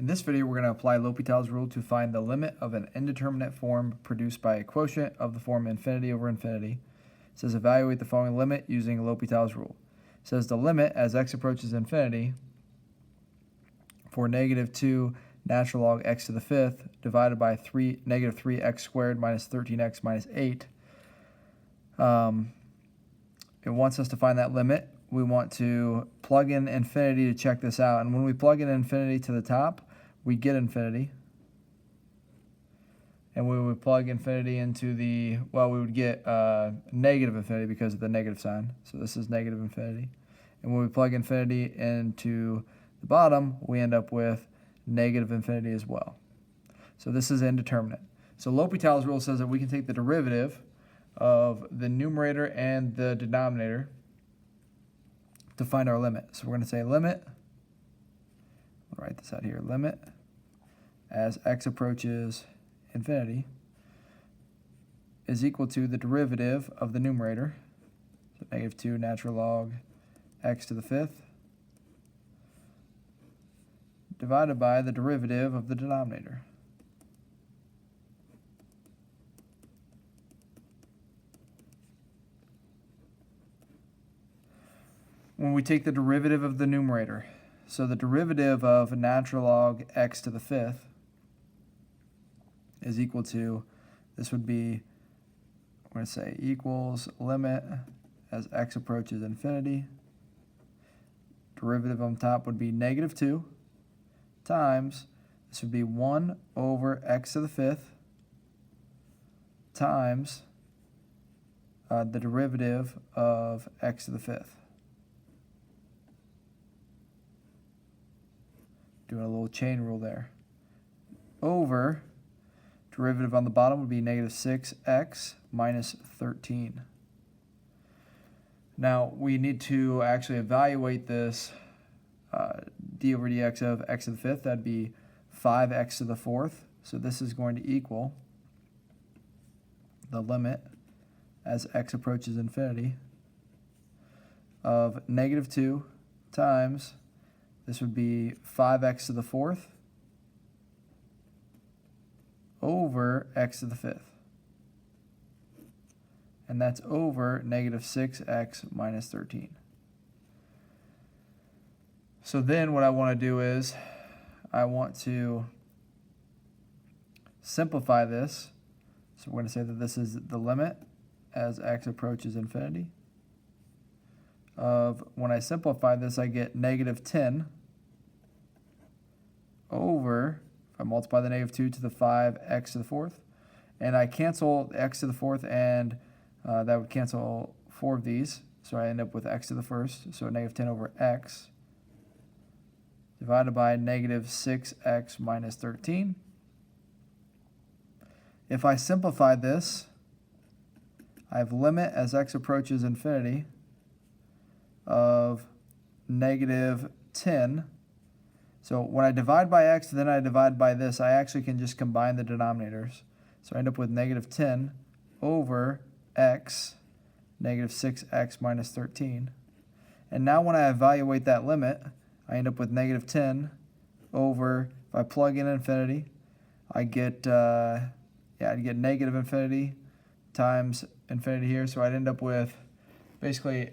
In this video, we're going to apply L'Hopital's rule to find the limit of an indeterminate form produced by a quotient of the form infinity over infinity. It says evaluate the following limit using L'Hopital's rule. It says the limit as x approaches infinity for negative 2 natural log x to the fifth divided by negative 3x squared minus 13x minus 8. It wants us to find that limit. We want to plug in infinity to check this out. And when we plug in infinity to the top, we get infinity. And we would plug infinity into the, well, we would get negative infinity because of the negative sign. So this is negative infinity. And when we plug infinity into the bottom, we end up with negative infinity as well. So this is indeterminate. So L'Hopital's rule says that we can take the derivative of the numerator and the denominator to find our limit. So we're going to say limit, I'll write this out here, limit as x approaches infinity is equal to the derivative of the numerator, so negative 2 natural log x to the fifth, divided by the derivative of the denominator. When we take the derivative of the numerator, so the derivative of natural log x to the fifth is equal to, this would be, we're going to say equals limit as x approaches infinity. Derivative on top would be negative 2 times, this would be 1 over x to the fifth times the derivative of x to the fifth. Doing a little chain rule there. Over, derivative on the bottom would be negative 6x minus 13. Now we need to actually evaluate this d over dx of x to the fifth. That'd be 5x to the fourth. So this is going to equal the limit as x approaches infinity of negative 2 times, this would be 5x to the fourth over x to the fifth. And that's over negative 6x minus 13. So then what I want to do is I want to simplify this. So we're going to say that this is the limit as x approaches infinity of, when I simplify this, I get negative 10 over, if I multiply the negative 2 to the 5x to the fourth, and I cancel x to the fourth, and that would cancel 4 of these, so I end up with x to the first, so negative 10 over x divided by negative 6x minus 13. If I simplify this, I have limit as x approaches infinity of negative 10. So when I divide by x, then I divide by this, I actually can just combine the denominators. So I end up with negative 10 over x, negative 6x minus 13. And now when I evaluate that limit, I end up with negative 10 over, if I plug in infinity, I get, I'd get negative infinity times infinity here. So I'd end up with basically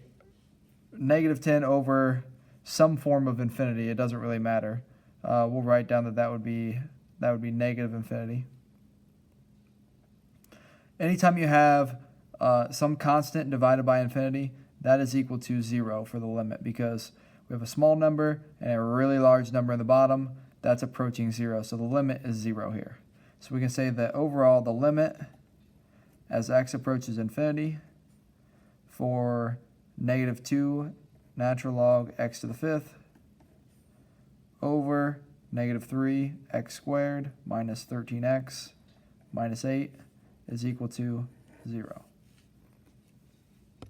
negative 10 over some form of infinity. It doesn't really matter. We'll write down that that would be negative infinity. Anytime you have some constant divided by infinity, that is equal to 0 for the limit, because we have a small number and a really large number in the bottom that's approaching 0. So the limit is 0 here. So we can say that overall the limit as x approaches infinity for negative 2 natural log x to the fifth over negative 3x squared minus 13x minus 8 is equal to 0.